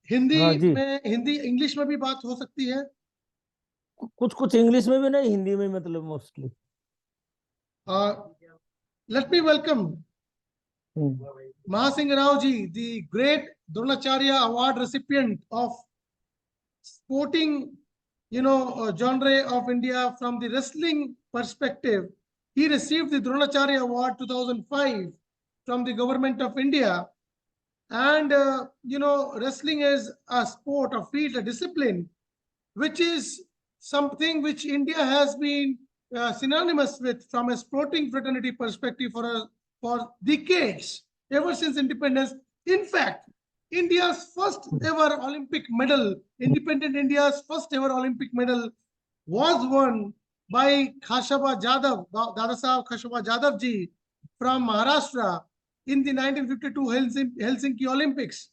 हिंदी हाँ जी। में, हिंदी इंग्लिश में भी बात हो सकती है। कुछ कुछ इंग्लिश में भी, नहीं हिंदी में, मतलब mostly. Let me welcome hmm. Mahasingh Rao ji, the great Dronacharya Award recipient of sporting, genre of India from the wrestling perspective. He received the Dronacharya Award 2005 from the government of India. And, wrestling is a sport, a field, a discipline, which is something which India has been synonymous with from a sporting fraternity perspective for decades, ever since independence. In fact, India's first ever Olympic medal, independent India's first ever Olympic medal, was won by Khashaba Jadhav, Dada Saheb Khashaba Jadhav ji from Maharashtra in the 1952 Helsinki Olympics.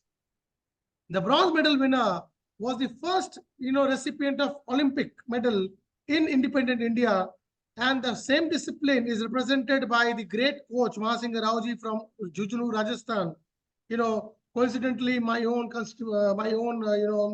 The bronze medal winner was the first, recipient of Olympic medal in independent India, and the same discipline is represented by the great coach Mahasingh Raoji from Jujunu, Rajasthan. Coincidentally, my own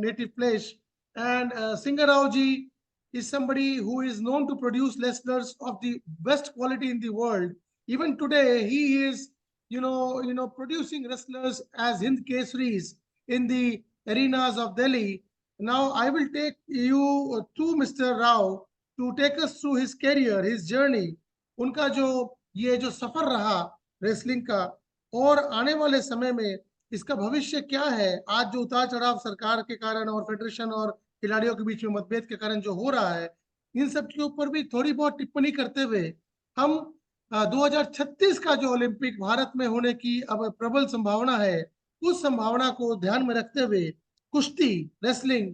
native place. And Singh Raoji is somebody who is known to produce wrestlers of the best quality in the world. Even today, he is, producing wrestlers as Hind Kesaris in the arenas of Delhi. Now, I will take you to Mr. Rao to take us through his career, his journey, उनका जो सफर रहा wrestling का, और आने वाले समय में इसका भविष्य क्या है। आज जो उतार चढ़ाव सरकार के कारण और फेडरेशन और खिलाड़ियों के बीच में मतभेद के कारण जो हो रहा है, इन सब के ऊपर भी थोड़ी बहुत टिप्पणी करते हुए हम 2036 का जो ओलंपिक भारत में होने की अब प्रबल संभावना है, उस संभावना को ध्यान में रखते हुए कुश्ती, रेसलिंग,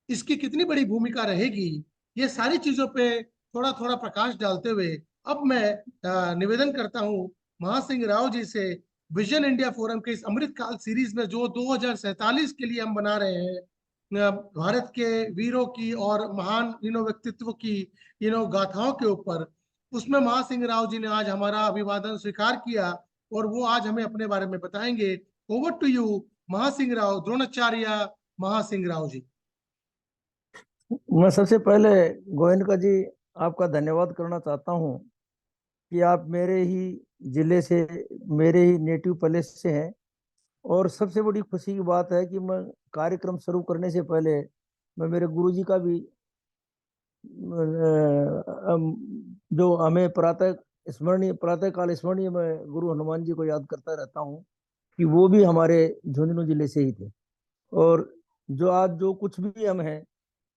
इसकी कितनी बड़ी भूमिका रहेगी, ये सारी चीजों पे थोड़ा थोड़ा प्रकाश डालते हुए अब मैं निवेदन करता हूं महासिंह राव जी से, विजन इंडिया फोरम के इस अमृतकाल सीरीज में जो 2047 के लिए हम बना रहे हैं, भारत के वीरों की और महान व्यक्तित्व की गाथाओं के ऊपर, उसमें महासिंह राव जी ने आज हमारा अभिवादन स्वीकार किया और वो आज हमें अपने बारे में बताएंगे। Over to you Mahasingh Rao, Dronacharya Mahasingh Rao ji. मैं सबसे पहले गोयनका जी, आपका धन्यवाद करना चाहता हूँ कि आप मेरे ही जिले से, मेरे ही नेटिव प्लेस से हैं। और सबसे बड़ी खुशी की बात है कि मैं कार्यक्रम शुरू करने से पहले मैं मेरे गुरुजी का भी जो हमें प्रातः काल स्मरणीय, मैं गुरु हनुमान जी को याद करता रहता हूँ कि वो भी हमारे झुंझुनू जिले से ही थे। और जो आज जो कुछ भी हम हैं,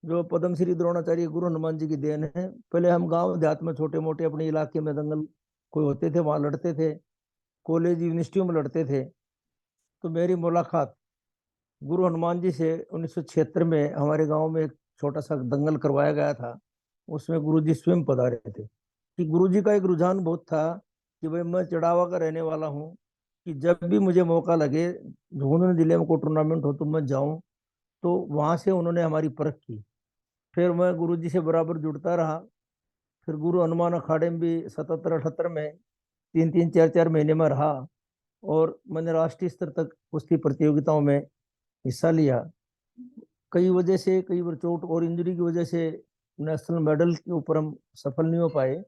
जो पद्म श्री द्रोणाचार्य गुरु हनुमान जी की देन है। पहले हम गांव देहात में छोटे मोटे अपने इलाके में दंगल कोई होते थे, वहां लड़ते थे, कॉलेज यूनिवर्सिटियों में लड़ते थे। तो मेरी मुलाकात गुरु हनुमान जी से 1976 में हमारे गांव में एक छोटा सा दंगल करवाया गया था। उसमें गुरु जी स्वयं पधारे थे। कि गुरु जी का एक रुझान बहुत था कि भाई मैं चढ़ावा का रहने वाला हूँ, कि जब भी मुझे मौका लगे झुंझुनू जिले में कोई टूर्नामेंट हो तो मैं जाऊं। तो वहां से उन्होंने हमारी परख की। फिर मैं गुरु जी से बराबर जुड़ता रहा। फिर गुरु हनुमान अखाड़े में भी 77-78 में 3-3 4-4 महीने में रहा। और मैंने राष्ट्रीय स्तर तक कुश्ती प्रतियोगिताओं में हिस्सा लिया। कई वजह से, कई बार चोट और इंजरी की वजह से नेशनल मेडल के ऊपर हम सफल नहीं हो पाए।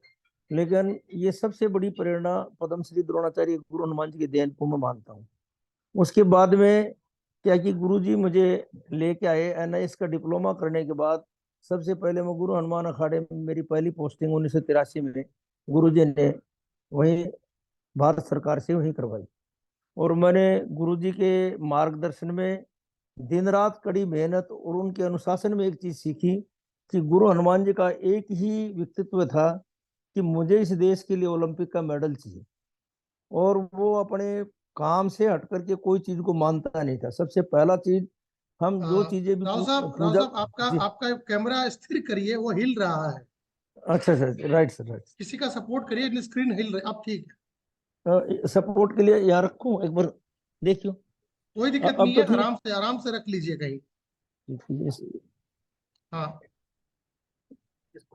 लेकिन ये सबसे बड़ी प्रेरणा पद्म श्री द्रोणाचार्य गुरु हनुमान जी की देन को मैं मानता हूँ। उसके बाद में क्या कि गुरु जी मुझे लेके आए एनआईएस का डिप्लोमा करने के बाद। सबसे पहले मैं गुरु हनुमान अखाड़े में, मेरी पहली पोस्टिंग 1983 में गुरु जी ने वहीं भारत सरकार से वहीं करवाई। और मैंने गुरु जी के मार्गदर्शन में दिन रात कड़ी मेहनत और उनके अनुशासन में एक चीज सीखी कि गुरु हनुमान जी का एक ही व्यक्तित्व था कि मुझे इस देश के लिए ओलंपिक का मेडल चाहिए। और वो अपने काम से हट करके कोई चीज को मानता नहीं था। सबसे पहला चीज, हम जो चीजें भी राव पूजा। साहब, आपका जी। आपका कैमरा स्थिर करिए, वो हिल रहा है। अच्छा सर, राइट सर, राइट। किसी का सपोर्ट करिए, स्क्रीन हिल रही, अब ठीक है। सपोर्ट के लिए यहाँ रखूं एक बार, देखियो। कोई दिक्कत अब नहीं तो है, ठीक। आराम से रख लीजिए कहीं। हाँ।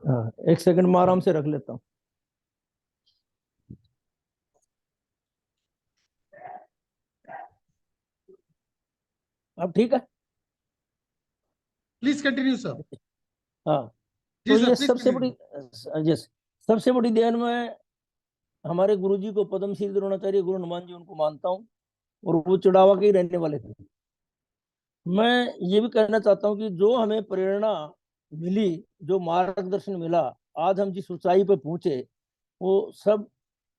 हाँ, एक सेकंड में आराम से रख लेता हूँ। अब ठीक है। Please continue sir. हाँ, जी तो सर, ये प्लीज सबसे बड़ी, कंटिन्यू। यस, सबसे बड़ी देन में हमारे गुरुजी को, पद्मश्री द्रोणाचार्य गुरु हनुमान जी, उनको मानता हूँ। और वो चिड़ावा के ही रहने वाले थे। मैं ये भी कहना चाहता हूँ कि जो हमें प्रेरणा मिली, जो मार्गदर्शन मिला, आज हम जिस ऊंचाई पे पहुंचे, वो सब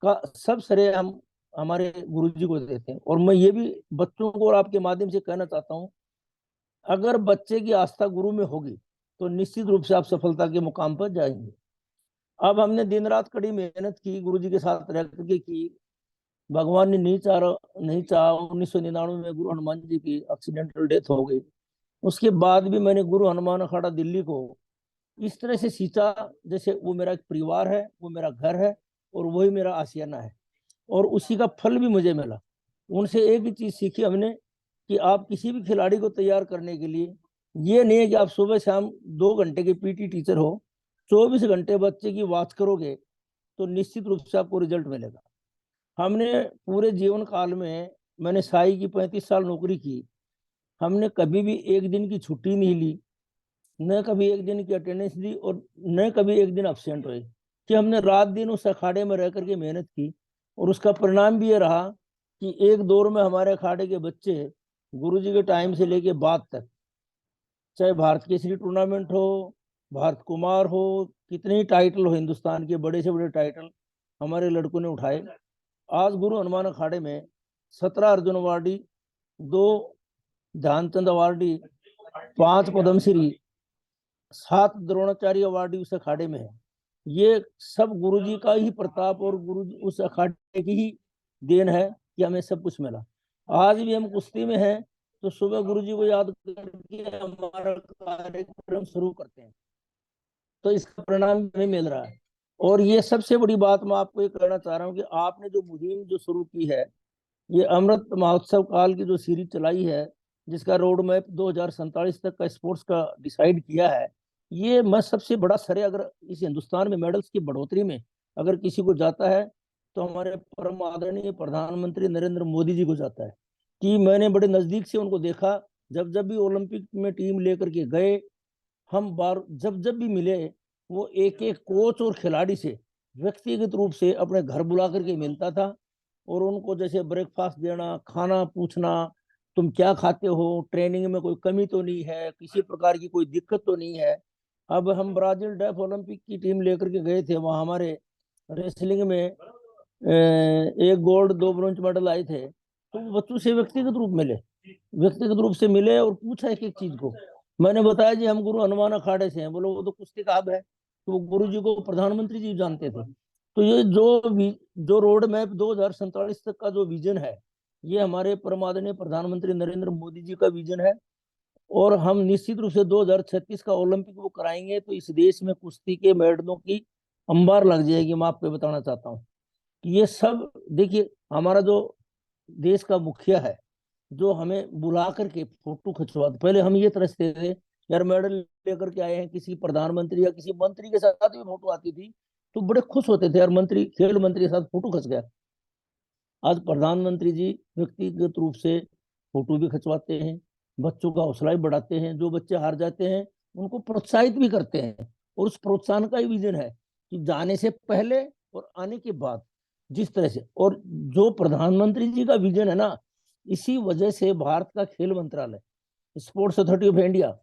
का सब श्रेय हम हमारे गुरुजी को देते हैं। और मैं ये भी बच्चों को और आपके माध्यम से कहना चाहता हूँ, अगर बच्चे की आस्था गुरु में होगी तो निश्चित रूप से आप सफलता के मुकाम पर जाएंगे। अब हमने दिन रात कड़ी मेहनत की, गुरुजी के साथ रह करके की। भगवान ने नहीं चाहा 1999 में गुरु हनुमान जी की एक्सीडेंटल डेथ हो गई। उसके बाद भी मैंने गुरु हनुमान अखाड़ा दिल्ली को इस तरह से सींचा जैसे वो मेरा एक परिवार है, वो मेरा घर है, और वही मेरा आशियाना है। और उसी का फल भी मुझे मिला। उनसे एक ही चीज सीखी हमने, कि आप किसी भी खिलाड़ी को तैयार करने के लिए, ये नहीं है कि आप सुबह शाम 2 घंटे के पीटी टीचर हो, 24 घंटे बच्चे की वॉच करोगे तो निश्चित रूप से आपको रिजल्ट मिलेगा। हमने पूरे जीवन काल में, मैंने साई की 35 साल नौकरी की, हमने कभी भी एक दिन की छुट्टी नहीं ली, न कभी एक दिन की अटेंडेंस दी, और न कभी एक दिन अब्सेंट हुए। कि हमने रात दिन उस अखाड़े में रह करके मेहनत की। और उसका परिणाम भी ये रहा कि एक दौर में हमारे अखाड़े के बच्चे गुरुजी के टाइम से लेके बाद तक, चाहे भारत केसरी टूर्नामेंट हो, भारत कुमार हो, कितने ही टाइटल हो, हिंदुस्तान के बड़े से बड़े टाइटल हमारे लड़कों ने उठाए। आज गुरु हनुमान अखाड़े में 17 Arjuna awardee, 2 Dhyan Chand awardee, 5 Padma Shri, 7 Dronacharya awardee उस अखाड़े में है। ये सब गुरुजी का ही प्रताप और गुरु उस अखाड़े की ही देन है कि हमें सब कुछ मिला। आज भी हम कुश्ती में हैं तो सुबह गुरुजी को याद करके हमारा कार्यक्रम शुरू करते हैं, तो इसका परिणाम हमें मिल रहा है। और ये सबसे बड़ी बात मैं आपको ये कहना चाह रहा हूँ कि आपने जो मुहिम जो शुरू की है, ये अमृत महोत्सव काल की जो सीरीज चलाई है, जिसका रोड मैप 2047 तक का स्पोर्ट्स का डिसाइड किया है, ये मैं सबसे बड़ा श्रेय अगर इस हिंदुस्तान में मेडल्स की बढ़ोतरी में अगर किसी को जाता है तो हमारे परम आदरणीय प्रधानमंत्री नरेंद्र मोदी जी को जाता है। कि मैंने बड़े नजदीक से उनको देखा, जब जब भी ओलंपिक में टीम लेकर के गए, हम बार जब जब भी मिले, वो एक एक कोच और खिलाड़ी से व्यक्तिगत रूप से अपने घर बुला करके मिलता था। और उनको जैसे ब्रेकफास्ट देना, खाना पूछना, तुम क्या खाते हो, ट्रेनिंग में कोई कमी तो नहीं है, किसी प्रकार की कोई दिक्कत तो नहीं है। अब हम ब्राजील डेफ ओलंपिक की टीम लेकर के गए थे, वहाँ हमारे रेसलिंग में 1 गोल्ड 2 ब्रोंज मेडल आए थे। तो वो बच्चों से व्यक्तिगत रूप से मिले और पूछा एक एक चीज को। मैंने बताया जी हम गुरु हनुमान अखाड़े से हैं। बोलो वो तो कुश्ती का हब है। तो वो गुरु जी को प्रधानमंत्री जी जानते थे। तो ये जो रोड मैप 2047 तक का जो विजन है, ये हमारे परम आदरणीय प्रधानमंत्री नरेंद्र मोदी जी का विजन है। और हम निश्चित रूप से 2036 का ओलंपिक वो कराएंगे तो इस देश में कुश्ती के मेडलों की अंबार लग जाएगी। मैं आपको बताना चाहता हूँ कि ये सब देखिए, हमारा जो देश का मुखिया है, जो हमें बुला करके फोटो खिंचवा, पहले हम ये तरसते थे यार मेडल लेकर के आए हैं, किसी प्रधानमंत्री या किसी मंत्री के साथ भी फोटो आती थी तो बड़े खुश होते थे यार, मंत्री खेल मंत्री के साथ फोटो खिंच गया। आज प्रधानमंत्री जी व्यक्तिगत रूप से फोटो भी खिंचवाते हैं, बच्चों का हौसला भी बढ़ाते हैं, जो बच्चे हार जाते हैं उनको प्रोत्साहित भी करते हैं। और उस प्रोत्साहन का ही विजन है कि जाने से पहले और आने के बाद जिस तरह से, और जो प्रधानमंत्री जी का विजन है ना, इसी वजह से भारत का खेल मंत्रालय, स्पोर्ट्स अथॉरिटी ऑफ इंडिया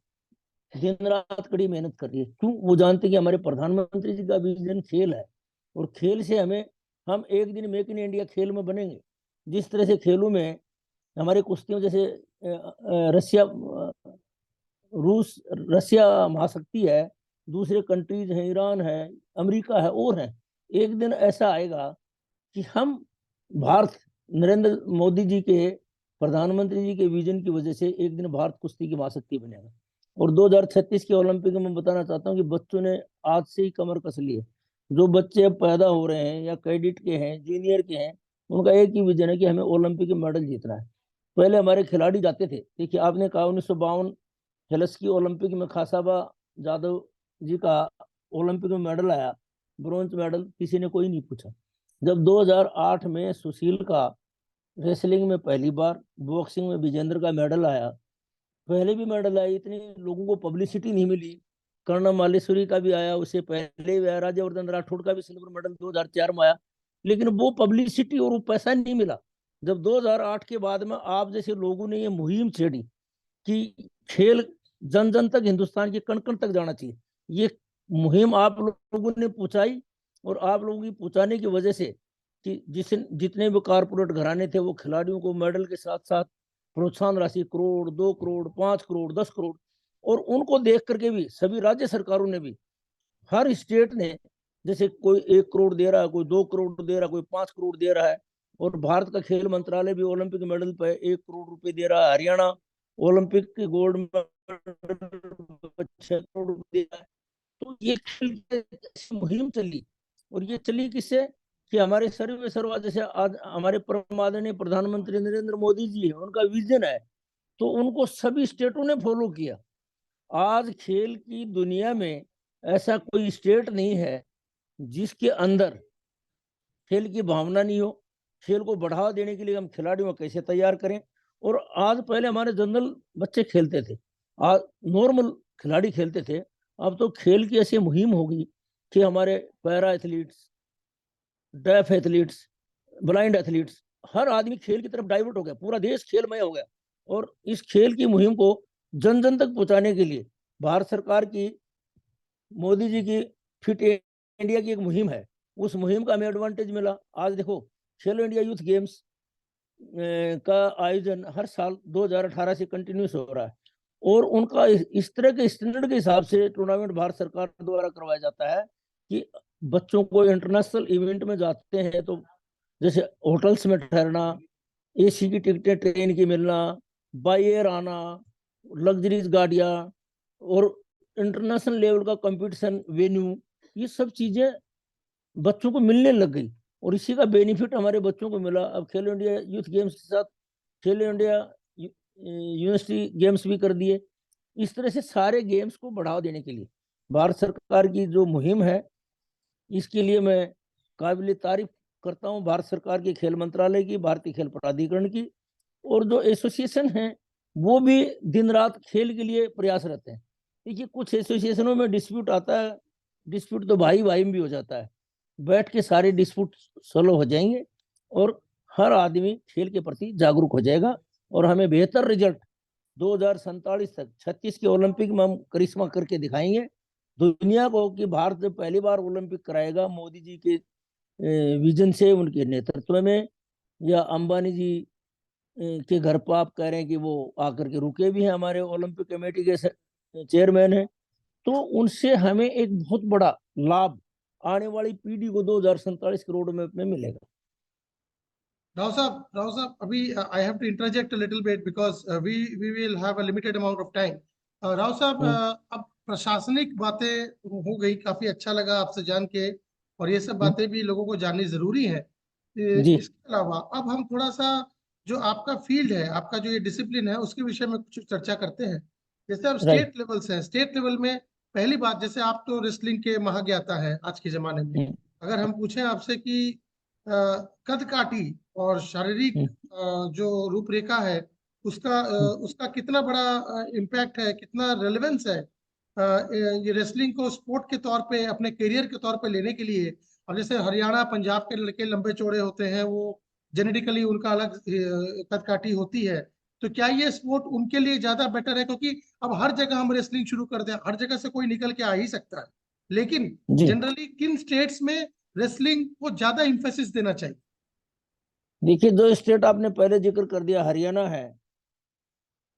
दिन रात कड़ी मेहनत कर रही है। क्यों? वो जानते हैं कि हमारे प्रधानमंत्री जी का विजन खेल है, और खेल से हम एक दिन मेक इन इंडिया खेल में बनेंगे। जिस तरह से खेलों में हमारे कुश्तियों जैसे रशिया रूस रशिया महाशक्ति है, दूसरे कंट्रीज हैं, ईरान है, अमेरिका है और है। एक दिन ऐसा आएगा कि हम भारत, नरेंद्र मोदी जी के, प्रधानमंत्री जी के विजन की वजह से एक दिन भारत कुश्ती की महाशक्ति बनेगा। और 2036 के ओलंपिक में बताना चाहता हूँ कि बच्चों ने आज से ही कमर कस ली है। जो बच्चे अब पैदा हो रहे हैं या कैडेट के हैं, जूनियर के हैं, उनका एक ही विजन है कि हमें ओलंपिक में मेडल जीतना है। पहले हमारे खिलाड़ी जाते थे, देखिए आपने कहा 1952 हेलस्की ओलंपिक में खासाबा जादव जी का ओलंपिक में मेडल आया, ब्रोंज मेडल, किसी ने कोई नहीं पूछा। जब 2008 में सुशील का रेसलिंग में पहली बार, बॉक्सिंग में विजेंद्र का मेडल आया, पहले भी मेडल आए, इतनी लोगों को पब्लिसिटी नहीं मिली। कर्णम मालेश्वरी का भी आया, उससे पहले भी आया, राज्यवर्धन राठौड़ का भी सिल्वर मेडल 2004 में आया, लेकिन वो पब्लिसिटी और वो पैसा नहीं मिला। जब 2008 के बाद में आप जैसे लोगों ने ये मुहिम छेड़ी कि खेल जन जन तक, हिंदुस्तान के कण कण तक जाना चाहिए, ये मुहिम आप लोगों ने पहुंचाई, और आप लोगों की पहुंचाने की वजह से कि जितने भी कारपोरेट घराने थे वो खिलाड़ियों को मेडल के साथ साथ प्रोत्साहन राशि 1 करोड़, 2 करोड़, 5 करोड़, 10 करोड़, और उनको देख करके भी सभी राज्य सरकारों ने भी, हर स्टेट ने, जैसे कोई 1 करोड़ दे रहा है, कोई 2 करोड़ दे रहा है, कोई 5 करोड़ दे रहा है, और भारत का खेल मंत्रालय भी ओलंपिक मेडल पे 1 करोड़ रुपए दे रहा है। हरियाणा ओलंपिक के गोल्ड मेडल 6 करोड़ रुपए दे रहा है। तो ये खेल की मुहिम चली, और ये चली किससे कि हमारे सर्वे सर्वा, जैसे आज हमारे परम आदरणीय प्रधानमंत्री नरेंद्र मोदी जी है, उनका विजन है, तो उनको सभी स्टेटों ने फॉलो किया। आज खेल की दुनिया में ऐसा कोई स्टेट नहीं है जिसके अंदर खेल की भावना नहीं हो। खेल को बढ़ावा देने के लिए हम खिलाड़ियों को कैसे तैयार करें। और आज पहले हमारे जनरल बच्चे खेलते थे, आज नॉर्मल खिलाड़ी खेलते थे, अब तो खेल की ऐसी मुहिम होगी कि हमारे para athletes, deaf athletes, blind athletes, हर आदमी खेल की तरफ डाइवर्ट हो गया, पूरा देश खेलमय हो गया। और इस खेल की मुहिम को जन जन तक पहुंचाने के लिए भारत सरकार की, मोदी जी की फिट इंडिया की एक मुहिम है, उस मुहिम का हमें एडवांटेज मिला। आज देखो, खेलो इंडिया यूथ गेम्स का आयोजन हर साल 2018 से कंटिन्यूस हो रहा है, और उनका इस तरह के स्टैंडर्ड के हिसाब से टूर्नामेंट भारत सरकार द्वारा करवाया जाता है कि बच्चों को इंटरनेशनल इवेंट में जाते हैं तो जैसे होटल्स में ठहरना, एसी की टिकटें ट्रेन की मिलना, बाई एयर आना, लग्जरीज गाड़ियाँ, और इंटरनेशनल लेवल का कंपटीशन वेन्यू, ये सब चीजें बच्चों को मिलने लग गई, और इसी का बेनिफिट हमारे बच्चों को मिला। अब खेलो इंडिया यूथ गेम्स के साथ खेलो इंडिया यूनिवर्सिटी गेम्स भी कर दिए। इस तरह से सारे गेम्स को बढ़ावा देने के लिए भारत सरकार की जो मुहिम है, इसके लिए मैं काबिल तारीफ करता हूँ भारत सरकार के खेल मंत्रालय की, भारतीय खेल प्राधिकरण की, और जो एसोसिएशन है वो भी दिन रात खेल के लिए प्रयासरत है। देखिए, कुछ एसोसिएशनों में डिस्प्यूट आता है, डिस्प्यूट तो भाई भाई में भी हो जाता है, बैठ के सारे डिस्प्यूट सोल्व हो जाएंगे, और हर आदमी खेल के प्रति जागरूक हो जाएगा, और हमें बेहतर रिजल्ट 2047 तक 36 के ओलंपिक में हम करिश्मा करके दिखाएंगे दुनिया को कि भारत जब पहली बार ओलंपिक कराएगा मोदी जी के विजन से, उनके नेतृत्व में, या अंबानी जी के घर पर आप कह रहे हैं कि वो आकर के रुके भी हैं, हमारे ओलंपिक कमेटी के चेयरमैन हैं, तो उनसे हमें एक बहुत बड़ा लाभ आने वाली पीढ़ी को 2047 के रोड मैप में मिलेगा। राव साहब, अभी I have to interject a little bit because we will have a limited amount of time. Rao साहब, अब प्रशासनिक बातें हो गई, काफी अच्छा लगा आपसे जान के, और ये सब बातें भी लोगों को जाननी जरूरी है। जी। इसके अलावा अब हम थोड़ा सा जो आपका फील्ड है, आपका जो ये डिसिप्लिन है, उसके विषय में कुछ चर्चा करते हैं। जैसे अब राइट। स्टेट लेवल से, स्टेट लेवल में पहली बात, जैसे आप तो रेसलिंग के महाज्ञाता हैं आज के जमाने में, अगर हम पूछें आपसे कि कद काठी और शारीरिक जो रूपरेखा है, उसका कितना बड़ा इम्पैक्ट है, कितना रेलेवेंस है ये रेसलिंग को स्पोर्ट के तौर पे, अपने करियर के तौर पे लेने के लिए। और जैसे हरियाणा पंजाब के लड़के लंबे चौड़े होते हैं, वो जेनेटिकली उनका अलग कद काठी होती है, तो क्या ये स्पोर्ट उनके लिए ज्यादा बेटर है? क्योंकि अब हर जगह हम रेसलिंग शुरू कर दें, हर जगह से कोई निकल के आ ही सकता है, लेकिन जी। जनरली किन स्टेट्स में रेसलिंग को ज्यादा इंफेसिस देना चाहिए? देखिए, जो स्टेट आपने पहले जिक्र कर दिया हरियाणा है,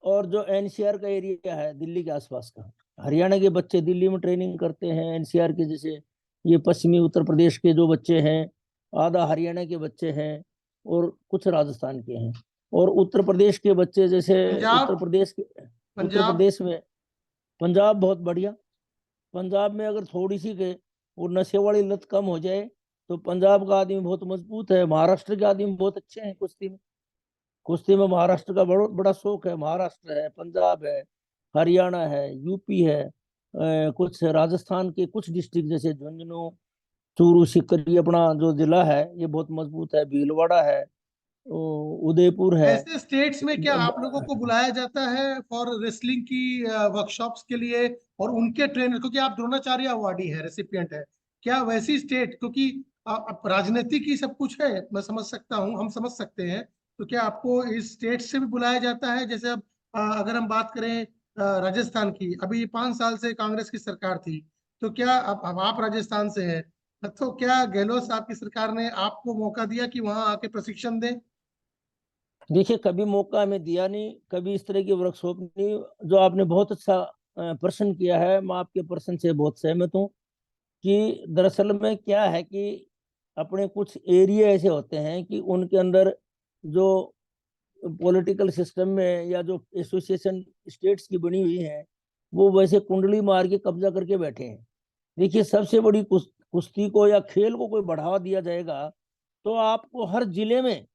और जो एनसीआर का एरिया है दिल्ली के आसपास का, हरियाणा के बच्चे दिल्ली में ट्रेनिंग करते हैं, एनसीआर के जैसे ये पश्चिमी उत्तर प्रदेश के जो बच्चे हैं, आधा हरियाणा के बच्चे हैं, और कुछ राजस्थान के हैं, और उत्तर प्रदेश के बच्चे जैसे पंजाब, उत्तर पंजाब। प्रदेश में, पंजाब बहुत बढ़िया। पंजाब में अगर थोड़ी सी के वो नशे वाली लत कम हो जाए तो पंजाब का आदमी बहुत मजबूत है। महाराष्ट्र के आदमी बहुत अच्छे हैं कुश्ती में, कुश्ती में महाराष्ट्र का बड़ा बड़ा शौक है। महाराष्ट्र है, पंजाब है, हरियाणा है, यूपी है, कुछ राजस्थान के कुछ डिस्ट्रिक्ट जैसे झुंझुनू, चूरू, सीकर, ये अपना जो जिला है ये बहुत मजबूत है, भीलवाड़ा है, उदयपुर है। ऐसे स्टेट्स में क्या आप लोगों को बुलाया जाता है फॉर रेसलिंग की वर्कशॉप्स के लिए, और उनके ट्रेनर, क्योंकि आप द्रोणाचार्य अवार्डी है, रेसिपिएंट है, क्या वैसी स्टेट, क्योंकि अब राजनीति की सब कुछ है, मैं समझ सकता हूँ, हम समझ सकते हैं, तो क्या आपको इस स्टेट से भी बुलाया जाता है? जैसे अब अगर हम बात करें राजस्थान की, अभी 5 साल से कांग्रेस की सरकार थी, तो क्या अब आप राजस्थान से हैं, तो क्या गहलोत साहब की सरकार ने आपको मौका दिया कि वहां आके प्रशिक्षण दें? देखिए, कभी मौका हमें दिया नहीं, कभी इस तरह की वर्कशॉप नहीं। जो आपने बहुत अच्छा प्रश्न किया है, मैं आपके प्रश्न से बहुत सहमत हूँ कि दरअसल में क्या है कि अपने कुछ एरिया ऐसे होते हैं कि उनके अंदर जो पॉलिटिकल सिस्टम में या जो एसोसिएशन स्टेट्स की बनी हुई है, वो वैसे कुंडली मार के कब्जा करके बैठे हैं। देखिए, सबसे बड़ी कुश्ती को या खेल को कोई बढ़ावा दिया जाएगा तो आपको हर जिले में,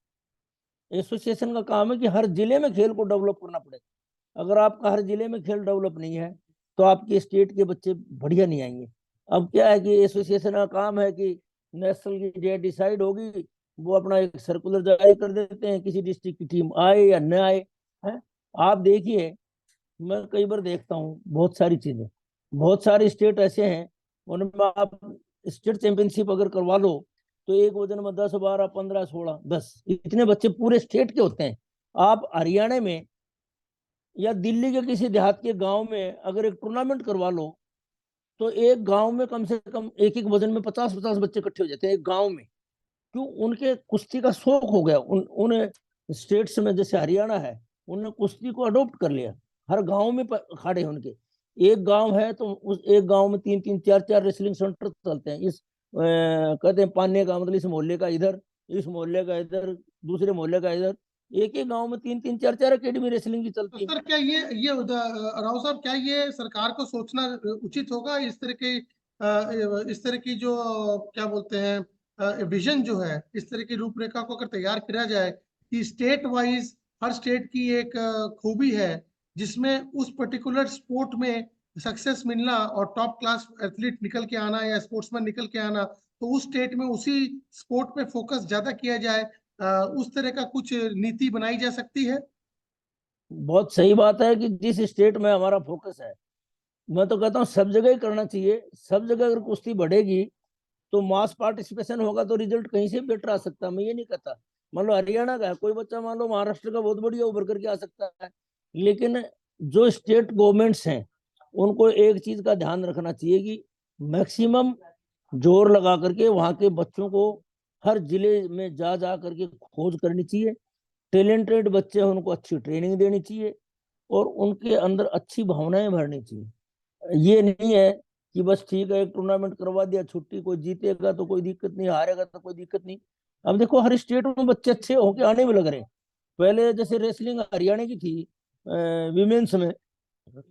एसोसिएशन का काम है कि हर जिले में खेल को डेवलप करना पड़ेगा। अगर आपका हर जिले में खेल डेवलप नहीं है तो आपके स्टेट के बच्चे बढ़िया नहीं आएंगे। अब क्या है कि एसोसिएशन का काम है कि नेशनल की डेट डिसाइड होगी, वो अपना एक सर्कुलर जारी कर देते हैं, किसी डिस्ट्रिक्ट की टीम आए या न आए। है, आप देखिए, मैं कई बार देखता हूँ बहुत सारी चीजें, बहुत सारे स्टेट ऐसे हैं, उनमें आप स्टेट चैंपियनशिप अगर करवा लो तो एक वजन में 10 12 15 16 10 इतने बच्चे पूरे स्टेट के होते हैं। आप हरियाणा में या दिल्ली के किसी देहात के गांव में अगर एक टूर्नामेंट करवा लो तो एक गांव में कम से कम एक एक वजन में 50 50 बच्चे इकट्ठे हो जाते हैं एक गांव में। क्यों? उनके कुश्ती का शौक हो गया। उन स्टेट्स में जैसे हरियाणा है, उन्होंने कुश्ती को अडॉप्ट कर लिया। हर गांव में अखाड़े हैं उनके। एक गांव है तो उस एक गांव में 3 3 4 4 रेसलिंग सेंटर चलते हैं। कहते हैं पाने का मतलब इस मोहल्ले का इधर, इस मोहल्ले का इधर, दूसरे मोहल्ले का इधर। एक एक गांव में 3 3 4 4 अकेडमी रेसलिंग की तो चलती है। सर क्या ये राव साहब, क्या ये सरकार को सोचना उचित होगा, इस तरह की जो क्या बोलते हैं विजन जो है, इस तरह की रूपरेखा को अगर तैयार किया जाए कि स्टेट वाइज हर स्टेट की एक खूबी है जिसमें उस पर्टिकुलर स्पोर्ट में सक्सेस मिलना और टॉप क्लास एथलीट निकल के आना या स्पोर्ट्समैन निकल के आना, तो उस स्टेट में उसी स्पोर्ट पे फोकस ज्यादा किया जाए, उस तरह का कुछ नीति बनाई जा सकती है? बहुत सही बात है कि जिस स्टेट में हमारा फोकस है, मैं तो कहता हूँ सब जगह ही करना चाहिए। सब जगह अगर कुश्ती बढ़ेगी तो मास पार्टिसिपेशन होगा तो रिजल्ट कहीं से बेटर आ सकता है। मैं ये नहीं कहता, मान लो हरियाणा का है कोई बच्चा, मान लो महाराष्ट्र का बहुत बढ़िया उभर करके आ सकता है। लेकिन जो स्टेट गवर्नमेंट्स हैं उनको एक चीज का ध्यान रखना चाहिए कि मैक्सिमम जोर लगा करके वहां के बच्चों को हर जिले में जा जा करके खोज करनी चाहिए। टैलेंटेड बच्चे हैं उनको अच्छी ट्रेनिंग देनी चाहिए और उनके अंदर अच्छी भावनाएं भरनी चाहिए। ये नहीं है कि बस ठीक है एक टूर्नामेंट करवा दिया, छुट्टी, कोई जीतेगा तो कोई दिक्कत नहीं, हारेगा तो कोई दिक्कत नहीं। अब देखो हर स्टेट में बच्चे अच्छे होके आने में लग रहे हैं। पहले जैसे रेसलिंग हरियाणा की थी विमेन्स में,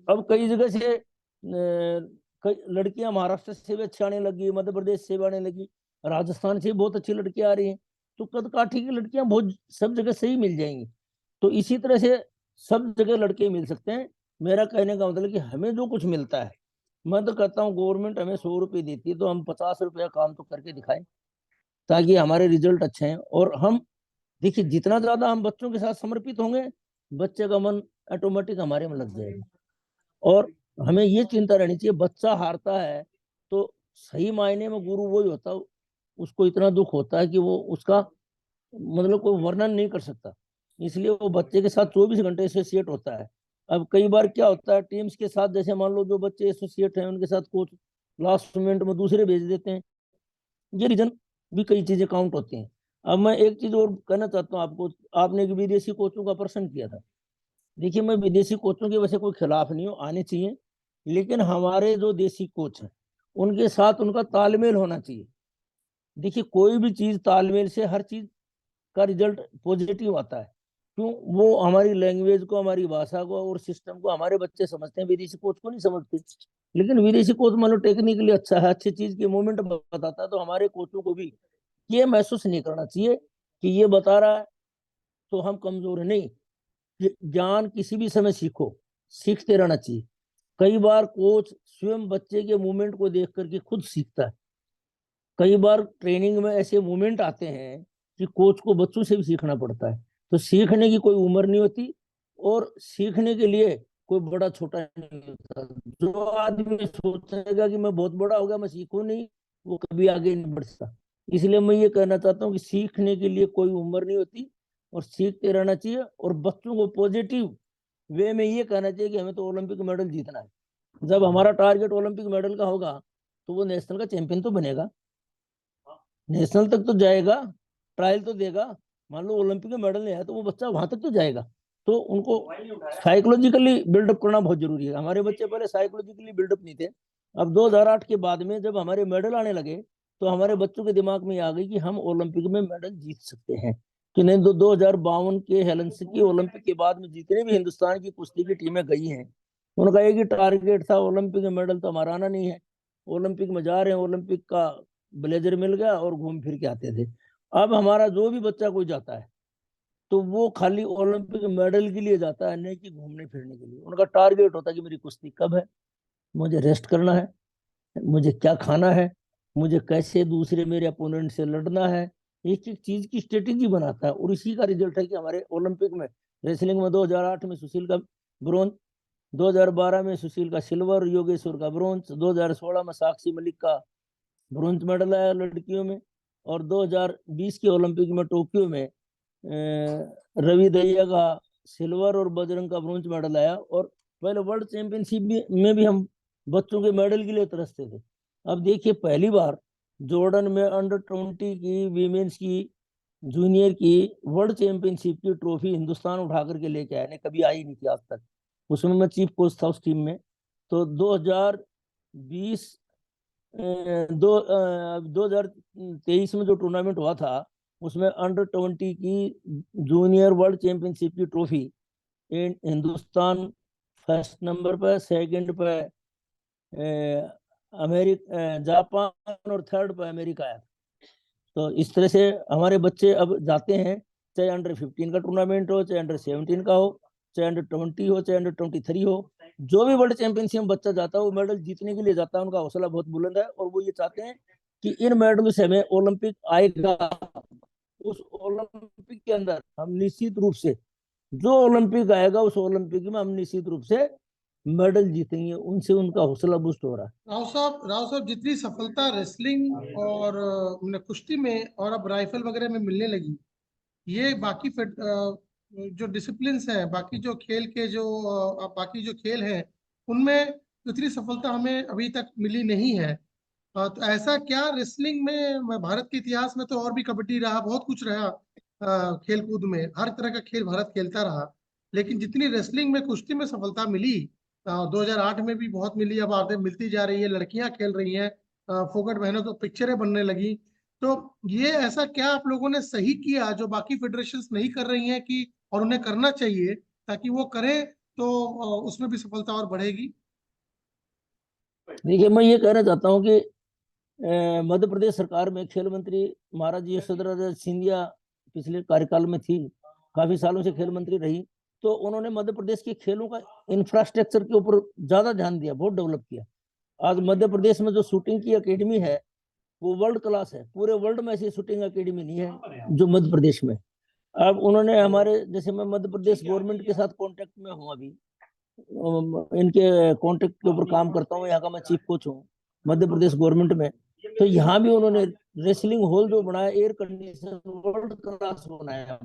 अब कई जगह से कई लड़कियां महाराष्ट्र से भी अच्छी आने लगी, मध्य प्रदेश से भी आने लगी, राजस्थान से भी बहुत अच्छी लड़कियां आ रही हैं। तो कद काठी की लड़कियां बहुत सब जगह सही मिल जाएंगी। तो इसी तरह से सब जगह लड़के मिल सकते हैं। मेरा कहने का मतलब कि हमें जो कुछ मिलता है, मैं तो कहता हूँ गवर्नमेंट हमें 100 रुपये देती है तो हम 50 रुपया काम तो करके दिखाएं ताकि हमारे रिजल्ट अच्छे हैं। और हम देखिए जितना ज्यादा हम बच्चों के साथ समर्पित होंगे, बच्चे का मन ऑटोमेटिक हमारे में लग जाएगा। और हमें ये चिंता रहनी चाहिए, बच्चा हारता है तो सही मायने में गुरु वही होता है, उसको इतना दुख होता है कि वो उसका मतलब कोई वर्णन नहीं कर सकता। इसलिए वो बच्चे के साथ 24 घंटे एसोसिएट होता है। अब कई बार क्या होता है टीम्स के साथ, जैसे मान लो जो बच्चे एसोसिएट हैं उनके साथ कोच लास्ट मोमेंट में दूसरे भेज देते हैं। ये रीजन भी कई चीजें काउंट होती हैं। अब मैं एक चीज और कहना चाहता हूँ आपको, आपने एक विदेशी कोचों का प्रश्न किया था। देखिए, मैं विदेशी कोचों के वैसे कोई खिलाफ नहीं हूँ, आने चाहिए, लेकिन हमारे जो देसी कोच हैं उनके साथ उनका तालमेल होना चाहिए। देखिए, कोई भी चीज तालमेल से हर चीज का रिजल्ट पॉजिटिव आता है। क्यों? वो हमारी लैंग्वेज को, हमारी भाषा को और सिस्टम को हमारे बच्चे समझते हैं, विदेशी कोच को नहीं समझते। लेकिन विदेशी कोच मान लो टेक्निकली अच्छा है, अच्छी चीज की मूवमेंट बताता है, तो हमारे कोचों को भी ये महसूस नहीं करना चाहिए कि ये बता रहा है तो हम कमजोर है। नहीं, ज्ञान किसी भी समय सीखो, सीखते रहना चाहिए। कई बार कोच स्वयं बच्चे के मूवमेंट को देख करके खुद सीखता है। कई बार ट्रेनिंग में ऐसे मूवमेंट आते हैं कि कोच को बच्चों से भी सीखना पड़ता है। तो सीखने की कोई उम्र नहीं होती और सीखने के लिए कोई बड़ा छोटा नहीं होता। जो आदमी सोचेगा कि मैं बहुत बड़ा हो गया, मैं सीखूं नहीं, वो कभी आगे नहीं बढ़ सकता। इसलिए मैं ये कहना चाहता हूँ कि सीखने के लिए कोई उम्र नहीं होती और सीखते रहना चाहिए। और बच्चों को पॉजिटिव वे में ये कहना चाहिए कि हमें तो ओलंपिक मेडल जीतना है। जब हमारा टारगेट ओलंपिक मेडल का होगा तो वो नेशनल का चैंपियन तो बनेगा, नेशनल तक तो जाएगा, ट्रायल तो देगा। मान लो ओलंपिक में मेडल नहीं आया तो वो बच्चा वहां तक तो जाएगा। तो उनको साइकोलॉजिकली बिल्डअप करना बहुत जरूरी है। हमारे बच्चे पहले साइकोलॉजिकली बिल्डअप नहीं थे। अब 2008 के बाद में जब हमारे मेडल आने लगे तो हमारे बच्चों के दिमाग में आ गई कि हम ओलंपिक में मेडल जीत सकते हैं। कि नहीं, 2052 के हेलसिंकी ओलंपिक के बाद में जितने भी हिंदुस्तान की कुश्ती की टीमें गई हैं, उनका एक ही टारगेट था, ओलंपिक में मेडल तो हमारा आना नहीं है। ओलंपिक में जा रहे हैं, ओलंपिक का ब्लेजर मिल गया और घूम फिर के आते थे। अब हमारा जो भी बच्चा कोई जाता है तो वो खाली ओलंपिक मेडल के लिए जाता है, नहीं कि घूमने फिरने के लिए। उनका टारगेट होता है कि मेरी कुश्ती कब है, मुझे रेस्ट करना है, मुझे क्या खाना है, मुझे कैसे दूसरे मेरे अपोनेंट से लड़ना है। एक एक चीज की स्ट्रेटेजी बनाता है और इसी का रिजल्ट है कि हमारे ओलंपिक में रेसलिंग में 2008 में सुशील का ब्रोंज, 2012 में सुशील का सिल्वर, योगेश्वर का ब्रोंज, 2016 में साक्षी मलिक का ब्रोंज मेडल आया लड़कियों में, और 2020 के ओलंपिक में टोक्यो में रवि दहिया का सिल्वर और बजरंग का ब्रोंज मेडल आया। और पहले वर्ल्ड चैंपियनशिप में भी हम बच्चों के मेडल के लिए तरसते थे। अब देखिए पहली बार जॉर्डन में अंडर 20 की, वीमेंस की, जूनियर की वर्ल्ड चैंपियनशिप की ट्रॉफी हिंदुस्तान उठा करके लेके आए, कभी आई नहीं थी आज तक। उसमें मैं चीफ कोच था उस टीम में। तो 2020 2023 में जो टूर्नामेंट हुआ था उसमें अंडर 20 की जूनियर वर्ल्ड चैंपियनशिप की ट्रॉफी हिंदुस्तान फर्स्ट नंबर पर, सेकंड पर अमेरिका, जापान, और थर्ड पर अमेरिका है। तो इस तरह से हमारे बच्चे अब जाते हैं, चाहे अंडर 15 का टूर्नामेंट हो, चाहे अंडर 17 का हो, चाहे अंडर 20 हो, चाहे अंडर 23 हो, जो भी वर्ल्ड चैंपियनशिप में बच्चा जाता है वो मेडल जीतने के लिए जाता है। उनका हौसला बहुत बुलंद है और वो ये चाहते हैं कि इन मेडल से हमें ओलंपिक आएगा। उस ओलंपिक के अंदर हम निश्चित रूप से, जो ओलंपिक आएगा उस ओलंपिक में हम निश्चित रूप से मेडल जीतेंगे। उनसे उनका हौसला बुस्ट हो रहा है। राव साहब, जितनी सफलता रेसलिंग और कुश्ती में और अब राइफल वगैरह में मिलने लगी, ये बाकी जो डिसिप्लिन्स हैं, बाकी जो खेल के जो बाकी जो खेल हैं, उनमें उतनी सफलता हमें अभी तक मिली नहीं है। तो ऐसा क्या रेसलिंग में, भारत के इतिहास में तो और भी कबड्डी रहा, बहुत कुछ रहा, खेल कूद में हर तरह का खेल भारत खेलता रहा, लेकिन जितनी रेसलिंग में, कुश्ती में सफलता मिली 2008 में भी बहुत मिली, अब आगे मिलती जा रही है, लड़कियां खेल रही हैं, फोकट बहनों तो पिक्चरें बनने लगी। तो ये ऐसा क्या आप लोगों ने सही किया जो बाकी फेडरेशंस नहीं कर रही हैं, कि और उन्हें करना चाहिए, ताकि वो करें तो उसमें भी सफलता और बढ़ेगी? देखिए मैं ये कहना चाहता हूँ कि मध्य प्रदेश सरकार में खेल मंत्री महाराज यशोधरा सिंधिया पिछले कार्यकाल में थी, काफी सालों से खेल मंत्री रही। तो उन्होंने मध्य प्रदेश के खेलों का इंफ्रास्ट्रक्चर के ऊपर ज्यादा ध्यान दिया, बहुत डेवलप किया। आज मध्य प्रदेश में जो शूटिंग की एकेडमी है वो वर्ल्ड क्लास है। पूरे वर्ल्ड में ऐसी शूटिंग एकेडमी नहीं है जो मध्य प्रदेश में। अब उन्होंने हमारे, जैसे मैं मध्य प्रदेश गवर्नमेंट के साथ कांटेक्ट में हूँ अभी, इनके कॉन्ट्रैक्ट के ऊपर काम करता हूँ, यहाँ का मैं चीफ कोच हूँ मध्य प्रदेश गवर्नमेंट में। तो यहाँ भी उन्होंने रेसलिंग हॉल जो बनाया, एयर कंडीशन वर्ल्ड क्लास बनाया।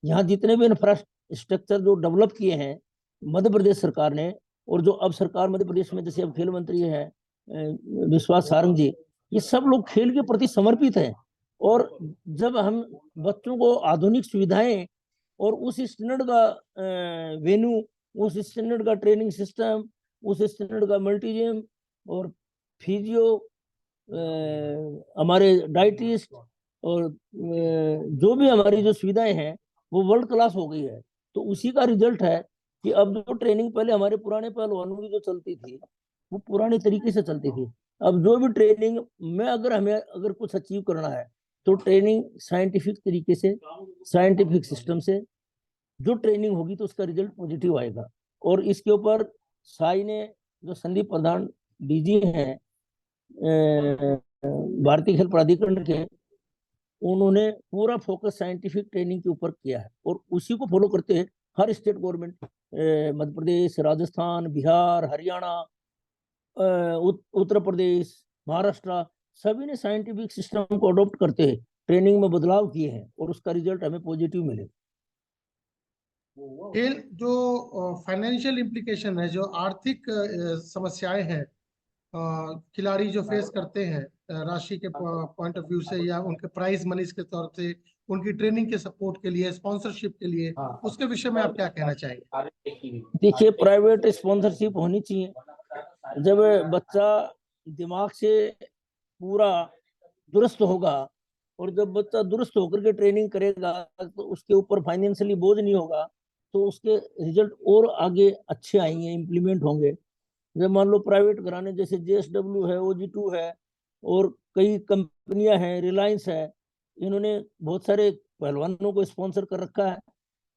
यहाँ जितने भी इंफ्रास्ट्रक्चर जो डेवलप किए हैं मध्य प्रदेश सरकार ने, और जो अब सरकार मध्य प्रदेश में, जैसे अब खेल मंत्री है विश्वास सारंग जी, ये सब लोग खेल के प्रति समर्पित हैं। और जब हम बच्चों को आधुनिक सुविधाएं और उस स्टैंडर्ड का वेन्यू, उस स्टैंडर्ड का ट्रेनिंग सिस्टम, उस स्टैंडर्ड का मल्टी जिम और फिजियो, हमारे डाइटिस्ट, और जो भी हमारी जो सुविधाएं हैं वो वर्ल्ड क्लास हो गई है। तो उसी का रिजल्ट है कि अब जो ट्रेनिंग पहले हमारे पुराने पहलवानों की जो चलती थी वो पुरानी तरीके से चलती थी। अब जो भी ट्रेनिंग में, अगर हमें अगर कुछ अचीव करना है तो ट्रेनिंग साइंटिफिक तरीके से, साइंटिफिक सिस्टम से जो ट्रेनिंग होगी तो उसका रिजल्ट पॉजिटिव आएगा। और इसके ऊपर साई ने, जो संदीप प्रधान डीजी हैं भारतीय खेल प्राधिकरण के, उन्होंने पूरा फोकस साइंटिफिक ट्रेनिंग के ऊपर किया है, और उसी को फॉलो करते हैं हर स्टेट गवर्नमेंट, मध्य प्रदेश, राजस्थान, बिहार, हरियाणा, उत्तर प्रदेश, महाराष्ट्र, सभी ने साइंटिफिक सिस्टम को अडॉप्ट करते हैं ट्रेनिंग में बदलाव किए हैं, और उसका रिजल्ट हमें पॉजिटिव मिले। खेल जो फाइनेंशियल इम्प्लीकेशन है, जो आर्थिक समस्याएं हैं खिलाड़ी जो फेस करते हैं राशि के पॉइंट ऑफ व्यू से, या उनके प्राइज मनीज के तौर से, उनकी ट्रेनिंग के सपोर्ट के लिए, स्पॉन्सरशिप के लिए, उसके विषय में आप क्या कहना चाहेंगे? देखिए, प्राइवेट स्पॉन्सरशिप होनी चाहिए। जब बच्चा दिमाग से पूरा दुरुस्त होगा, और जब बच्चा दुरुस्त होकर के ट्रेनिंग करेगा, तो उसके ऊपर फाइनेंशियली बोझ नहीं होगा, तो उसके रिजल्ट और आगे अच्छे आएंगे, इम्प्लीमेंट होंगे। जब मान लो प्राइवेट घराने जैसे JSW है, OG2 है, और कई कंपनियां हैं, रिलायंस है, इन्होंने बहुत सारे पहलवानों को स्पॉन्सर कर रखा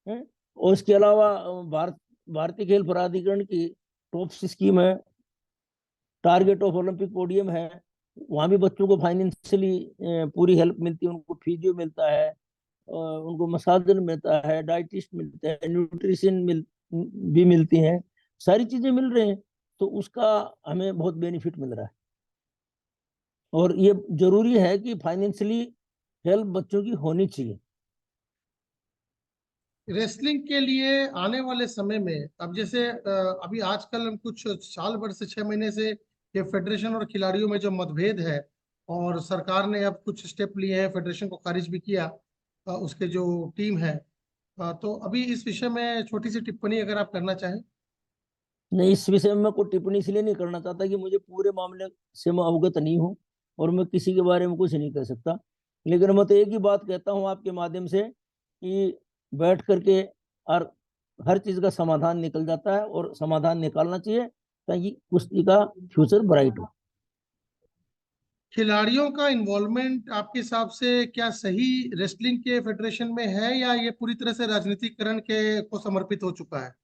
है? और इसके अलावा भारतीय खेल प्राधिकरण की टॉप्स स्कीम है, टारगेट ऑफ ओलंपिक पोडियम है, वहां भी बच्चों को फाइनेंशियली पूरी हेल्प मिलती है, उनको फिजियो मिलता है, उनको मसाजर मिलता है, डाइटिस्ट मिलते हैं, न्यूट्रिशन भी मिलती हैं, सारी चीजें मिल रही हैं, तो उसका हमें बहुत बेनिफिट मिल रहा है। और ये जरूरी है कि फाइनेंशियली हेल्प बच्चों की होनी चाहिए। रेसलिंग के लिए आने वाले समय में, अब जैसे अभी आजकल हम कुछ साल भर से 6 महीने से ये फेडरेशन और खिलाड़ियों में जो मतभेद है, और सरकार ने अब कुछ स्टेप लिए हैं, फेडरेशन को खारिज भी किया, उसके जो टीम है, तो अभी इस विषय में छोटी सी टिप्पणी अगर आप करना चाहें। नहीं, इस विषय में मैं कोई टिप्पणी इसलिए नहीं करना चाहता कि मुझे पूरे मामले से मैं अवगत नहीं हूँ, और मैं किसी के बारे में कुछ नहीं कह सकता। लेकिन मैं तो एक ही बात कहता हूँ आपके माध्यम से, कि बैठ करके और हर चीज का समाधान निकल जाता है, और समाधान निकालना चाहिए, ताकि कुश्ती का फ्यूचर ब्राइट हो। खिलाड़ियों का इन्वॉल्वमेंट आपके हिसाब से क्या सही रेसलिंग के फेडरेशन में है, या ये पूरी तरह से राजनीतिकरण के को समर्पित हो चुका है?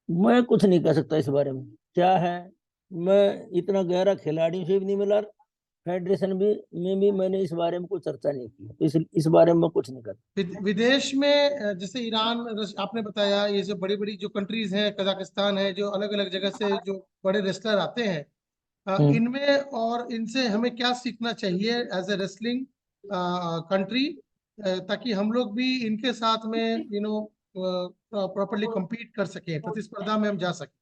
मैं कुछ नहीं कह सकता इस बारे में क्या है। मैं इतना गहरा खिलाड़ियों से भी नहीं मिला, फेडरेशन भी में भी मैंने इस बारे में कोई चर्चा नहीं की, तो इस बारे में मैं कुछ नहीं करता। विदेश में जैसे ईरान, आपने बताया, ये जो बड़ी बड़ी जो कंट्रीज हैं, कजाकिस्तान है, जो अलग अलग जगह से जो बड़े रेसलर आते हैं, इनमें और इनसे हमें क्या सीखना चाहिए एज ए रेसलिंग कंट्री, ताकि हम लोग भी इनके साथ में प्रॉपरली compete कर सकें, प्रतिस्पर्धा में हम जा सकें?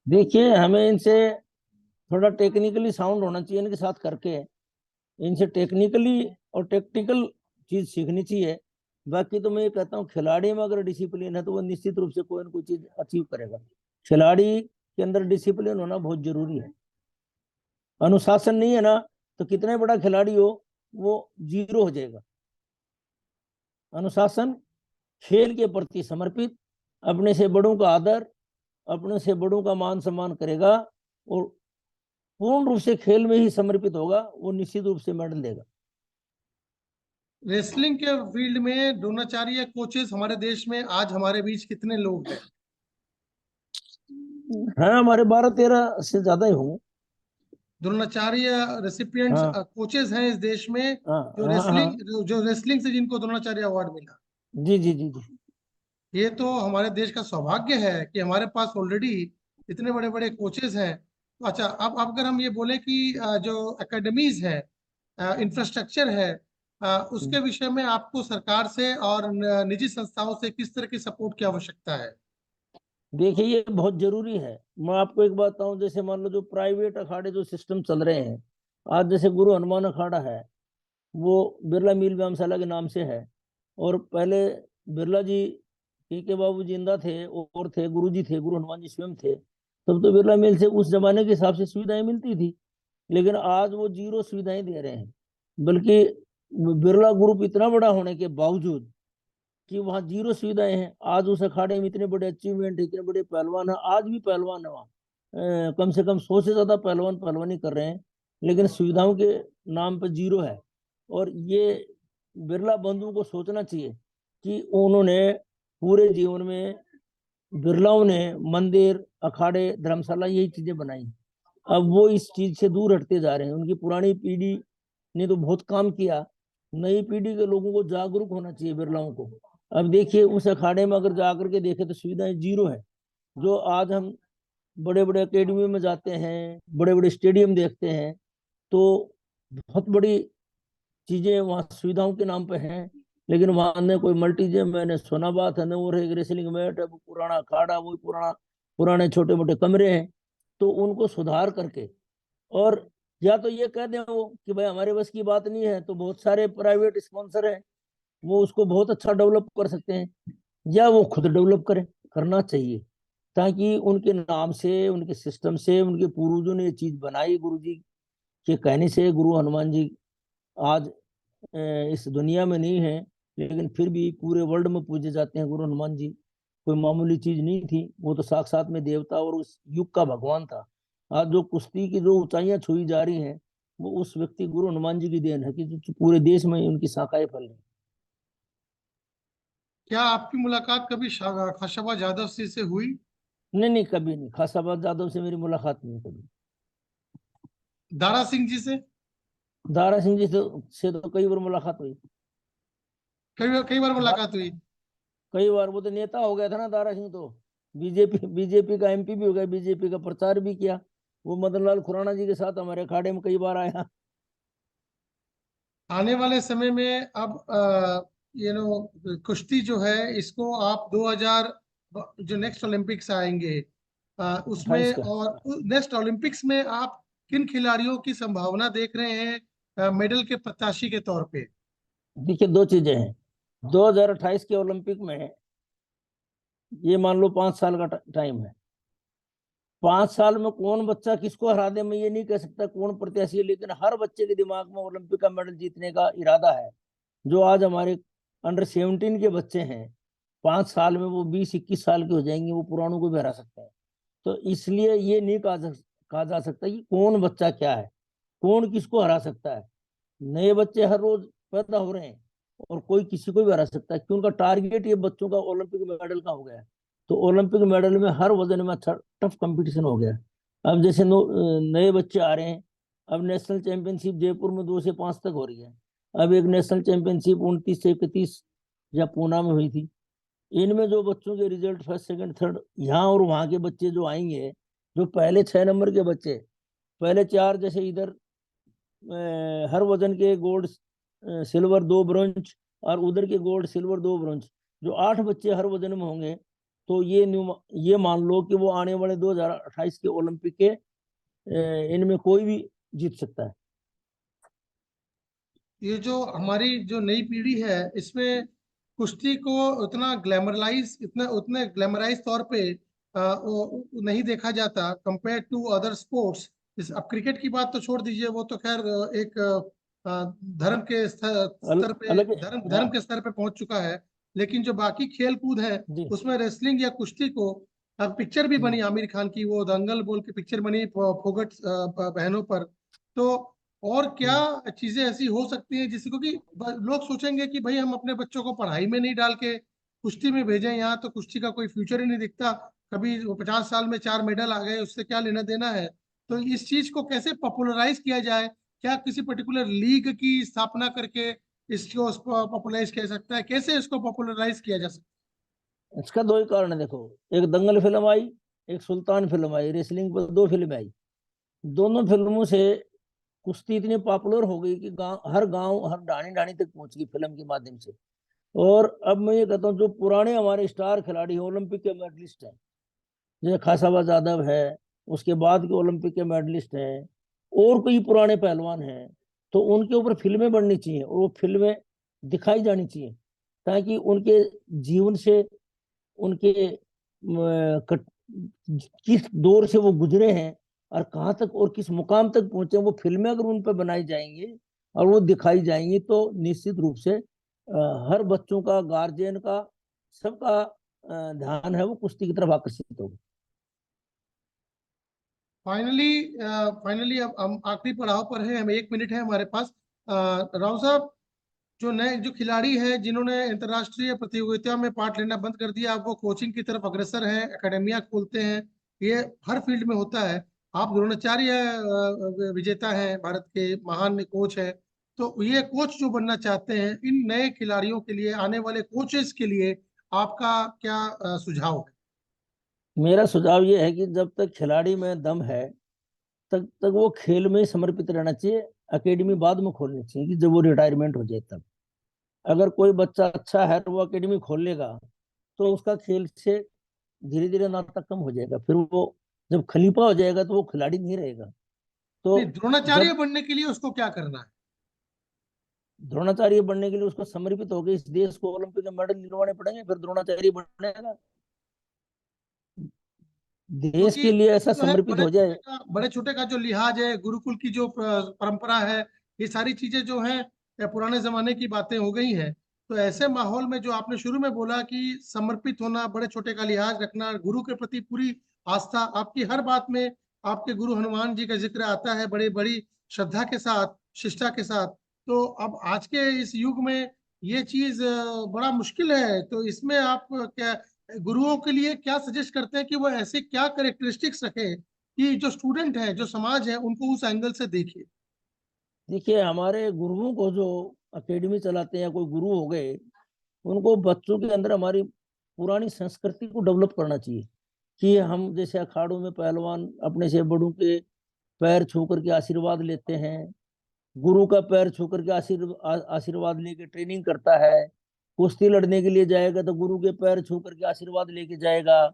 देखिए, हमें इनसे थोड़ा टेक्निकली साउंड होना चाहिए, इनके साथ करके इनसे टेक्निकली और टेक्टिकल चीज सीखनी चाहिए। बाकी तो मैं ये कहता हूँ, खिलाड़ी में अगर डिसिप्लिन है तो वो निश्चित रूप से कोई ना कोई चीज अचीव करेगा। खिलाड़ी के अंदर डिसिप्लिन होना बहुत जरूरी है। अनुशासन नहीं है ना, तो कितने बड़ा खिलाड़ी हो, वो जीरो हो जाएगा। अनुशासन, खेल के प्रति समर्पित, अपने से बड़ों का आदर, अपने से बड़ों का मान सम्मान करेगा, और पूर्ण रूप से खेल में ही समर्पित होगा, वो निश्चित रूप से मेडल देगा। रेसलिंग के फील्ड में द्रोणाचार्य कोचेस हमारे देश में आज हमारे बीच कितने लोग हैं? हाँ, हमारे 12-13 से ज्यादा ही होंगे। द्रोणाचार्य रेसिपिएंट्स हाँ कोचेस हैं इस देश में, हाँ जो हाँ रेसलिंग हाँ। जो रेसलिंग से जिनको द्रोणाचार्य अवार्ड मिला। जी जी जी जी। ये तो हमारे देश का सौभाग्य है कि हमारे पास ऑलरेडी इतने बड़े बड़े कोचेस हैं। तो अच्छा, अब अगर हम ये बोले कि जो एकेडमीज है, इंफ्रास्ट्रक्चर है, उसके विषय में आपको सरकार से और निजी संस्थाओं से किस तरह की सपोर्ट की आवश्यकता है? देखिए, ये बहुत जरूरी है। मैं आपको एक बात बताऊं, जैसे मान लो जो प्राइवेट अखाड़े जो सिस्टम चल रहे हैं आज, जैसे गुरु हनुमान अखाड़ा है, वो बिरला मील व्यायामशाला के नाम से है। और पहले बिरला जी, के बाबू जिंदा थे और थे, गुरु जी थे, गुरु हनुमान जी स्वयं थे, तब तो बिरला मिल से उस जमाने के हिसाब से सुविधाएं मिलती थी। लेकिन आज वो जीरो सुविधाएं दे रहे हैं। बल्कि बिरला ग्रुप इतना बड़ा होने के बावजूद कि वहाँ जीरो सुविधाएं हैं, आज उस अखाड़े में इतने बड़े अचीवमेंट, इतने बड़े पहलवान है, आज भी पहलवान है वहाँ। कम से कम 100 से ज्यादा पहलवान पहलवानी कर रहे हैं, लेकिन सुविधाओं के नाम पर जीरो है। और ये बिरला बंधुओं को सोचना चाहिए कि उन्होंने पूरे जीवन में, बिरलाओं ने मंदिर, अखाड़े, धर्मशाला, यही चीजें बनाई। अब वो इस चीज से दूर हटते जा रहे हैं। उनकी पुरानी पीढ़ी ने तो बहुत काम किया, नई पीढ़ी के लोगों को जागरूक होना चाहिए, बिरलाओं को। अब देखिए उस अखाड़े में अगर जाकर के देखे तो सुविधाएं जीरो है। जो आज हम बड़े बड़े अकेडमी में जाते हैं, बड़े बड़े स्टेडियम देखते हैं, तो बहुत बड़ी चीजें वहाँ सुविधाओं के नाम पे हैं, लेकिन वहां न कोई मल्टी जिम, मैंने सुना बात है, न वो एक रेसलिंग मैट है, वो पुराना अखाड़ा, वो पुराने छोटे मोटे कमरे हैं। तो उनको सुधार करके, और या तो ये कह दें वो कि भाई हमारे बस की बात नहीं है, तो बहुत सारे प्राइवेट स्पॉन्सर हैं, वो उसको बहुत अच्छा डेवलप कर सकते हैं, या वो खुद डेवलप करें, करना चाहिए, ताकि उनके नाम से, उनके सिस्टम से, उनके पूर्वजों ने ये चीज बनाई, गुरु जी के कहने से। गुरु हनुमान जी आज इस दुनिया में नहीं है, लेकिन फिर भी पूरे वर्ल्ड में पूजे जाते हैं। गुरु हनुमान जी कोई मामूली चीज नहीं थी, वो तो साक्षात में देवता और उस युग का भगवान था। आज जो कुश्ती की जो ऊंचाइयां छुई जा रही हैं, वो उस व्यक्ति गुरु हनुमान जी की देन है, कि जो पूरे देश में उनकी शाखाएं फैल रही। क्या आपकी मुलाकात कभी खाशाबा जादव से हुई? नहीं नहीं, कभी नहीं, खासाबाद जादव से मेरी मुलाकात नहीं कभी। दारा सिंह जी से? दारा सिंह जी से तो कई बार मुलाकात हुई। कई बार मुलाकात हुई। कई बार, वो तो नेता हो गया था ना दारा सिंह तो। बीजेपी का एमपी भी हो गया, बीजेपी का प्रचार भी किया। वो मदन लाल खुराना जी के साथ हमारे अखाड़े में कई बार आया। आने वाले समय में अब कुश्ती जो है इसको आप 2000 जो नेक्स्ट ओलंपिक्स आएंगे उसमें, 28 का। और नेक्स्ट ओलंपिक्स में आप किन खिलाड़ियों की संभावना देख रहे हैं मेडल के प्रत्याशी के तौर पे? देखिए दो चीजें हैं। 2028 के ओलंपिक में, ये मान लो 5 साल का टाइम है। 5 साल में कौन बच्चा किसको हरा दे, मैं ये नहीं कह सकता कौन प्रत्याशी है, लेकिन हर बच्चे के दिमाग में ओलंपिक का मेडल जीतने का इरादा है। जो आज हमारे अंडर 17 के बच्चे हैं, 5 साल में वो 20-21 साल के हो जाएंगे, वो पुरानों को भी हरा सकते हैं। तो इसलिए ये नहीं कहा जा सकता कि कौन बच्चा क्या है, कौन किसको हरा सकता है। नए बच्चे हर रोज पैदा हो रहे हैं, और कोई किसी को भी हरा सकता है, क्योंकि उनका टारगेट ये बच्चों का ओलंपिक मेडल का हो गया है। तो ओलंपिक मेडल में हर वजन में टफ कंपटीशन हो गया है। अब जैसे नए बच्चे आ रहे हैं। अब नेशनल चैंपियनशिप जयपुर में 2 से 5 तक हो रही है। अब एक नेशनल चैंपियनशिप 29 से 31 या पूना में हुई थी। इनमें जो बच्चों के रिजल्ट फर्स्ट सेकंड थर्ड, यहाँ और वहाँ के बच्चे जो आएंगे, जो पहले 6 नंबर के बच्चे, पहले 4, जैसे इधर हर वजन के गोल्ड सिल्वर 2 ब्रॉन्ज, और उधर के गोल्ड सिल्वर 2 ब्रॉन्ज, जो 8 बच्चे हर वजन में होंगे, तो ये मान लो कि वो आने वाले 2028 के ओलंपिक के इनमें कोई भी जीत सकता है। ये जो हमारी जो नई पीढ़ी है इसमें कुश्ती को उतने ग्लैमराइज तौर पे वो नहीं देखा जाता कंपेयर टू अदर स्पोर्ट्स। इस अब क्रिकेट की बात तो छोड़ दीजिए, वो तो खैर एक धर्म के स्तर पे, अलग। धर्म हाँ धर्म के स्तर पे पहुंच चुका है। लेकिन जो बाकी खेल कूद है जी। उसमें रेसलिंग या कुश्ती को, अब पिक्चर भी बनी आमिर खान की, वो दंगल बोल के पिक्चर बनी फोगट बहनों पर। तो और क्या चीजें ऐसी हो सकती हैं जिससे, क्योंकि लोग सोचेंगे कि भाई हम अपने बच्चों को पढ़ाई में नहीं डाल के कुश्ती में भेजें, यहाँ तो कुश्ती का कोई फ्यूचर ही नहीं दिखता, कभी वो 50 साल में 4 मेडल आ गए उससे क्या लेना देना है। तो इस चीज को कैसे पॉपुलराइज किया जाए? क्या किसी पर्टिकुलर लीग की स्थापना करके इसको पॉपुलराइज किया सकता है? कैसे इसको पॉपुलराइज किया जा सकता इसका दो ही कारण है, देखो। एक दंगल फिल्म आई, एक सुल्तान फिल्म आई, रेसलिंग पर 2 फिल्म आई। दोनों फिल्मों से कुश्ती इतनी पॉपुलर हो गई कि गांव हर ढाणी ढाणी तक पहुंच गई फिल्म के माध्यम से। और अब मैं ये कहता हूँ, जो पुराने हमारे स्टार खिलाड़ी ओलंपिक के मेडलिस्ट हैं, जैसे खासाबा जादव है, उसके बाद के ओलंपिक के मेडलिस्ट हैं, और कोई पुराने पहलवान हैं, तो उनके ऊपर फिल्में बननी चाहिए, और वो फिल्में दिखाई जानी चाहिए, ताकि उनके जीवन से, उनके किस दौर से वो गुजरे हैं, और कहाँ तक और किस मुकाम तक पहुंचे, वो फिल्में अगर उन पर बनाई जाएंगी और वो दिखाई जाएंगी, तो निश्चित रूप से हर बच्चों का, गार्जियन का, सबका ध्यान है वो कुश्ती की तरफ आकर्षित होगा। फाइनली? फाइनली अब हम आखिरी पड़ाव पर हैं, हम 1 मिनट है हमारे पास। राव साहब, जो नए जो खिलाड़ी हैं जिन्होंने अंतर्राष्ट्रीय प्रतियोगिता में पार्ट लेना बंद कर दिया, अब वो कोचिंग की तरफ अग्रसर हैं, एकेडमिया खोलते हैं, ये हर फील्ड में होता है। आप द्रोणाचार्य विजेता हैं, भारत के महान कोच हैं। तो ये कोच जो बनना चाहते हैं, इन नए खिलाड़ियों के लिए, आने वाले कोचेस के लिए आपका क्या सुझाव है? मेरा सुझाव ये है कि जब तक खिलाड़ी में दम है तब तक वो खेल में ही समर्पित रहना चाहिए। एकेडमी बाद में खोलनी चाहिए कि जब वो रिटायरमेंट हो जाए तब। अगर कोई बच्चा अच्छा है तो वो एकेडमी खोल लेगा तो उसका खेल से धीरे धीरे नाता कम हो जाएगा, फिर वो जब खलीफा हो जाएगा तो वो खिलाड़ी नहीं रहेगा। तो नहीं, द्रोणाचार्य जब बनने के लिए उसको क्या करना है? द्रोणाचार्य बनने के लिए उसको समर्पित होकर इस देश को ओलंपिक में मेडल दिलवाने पड़ेंगे, फिर द्रोणाचार्य बनेगा। देश क्योंकि के लिए ऐसा जो है समर्पित हो जाए। बड़े छोटे का जो लिहाज है, गुरुकुल की जो परंपरा है, ये सारी चीजें जो हैं पुराने जमाने की बातें हो गई हैं। तो ऐसे माहौल में जो आपने शुरू में बोला कि समर्पित होना, बड़े छोटे का लिहाज रखना, गुरु के प्रति पूरी आस्था, आपकी हर बात में आपके गुरु हनुमान जी का जिक्र आता है, बड़ी बड़ी श्रद्धा के साथ, शिष्टा के साथ। तो अब आज के इस युग में ये चीज बड़ा मुश्किल है। तो इसमें आप क्या गुरुओं के लिए क्या सजेस्ट करते हैं कि वो ऐसे क्या कैरेक्टरिस्टिक्स रखें कि जो स्टूडेंट है, जो समाज है, उनको उस एंगल से देखे? देखिए, हमारे गुरुओं को जो एकेडमी चलाते हैं, कोई गुरु हो गए, उनको बच्चों के अंदर हमारी पुरानी संस्कृति को डेवलप करना चाहिए। कि हम जैसे अखाड़ों में पहलवान अपने से बड़ों के पैर छू करके आशीर्वाद लेते हैं, गुरु का पैर छू करके आशीर्वाद लेके ट्रेनिंग करता है। कुश्ती लड़ने के लिए जाएगा तो गुरु के पैर छू करके आशीर्वाद लेके जाएगा।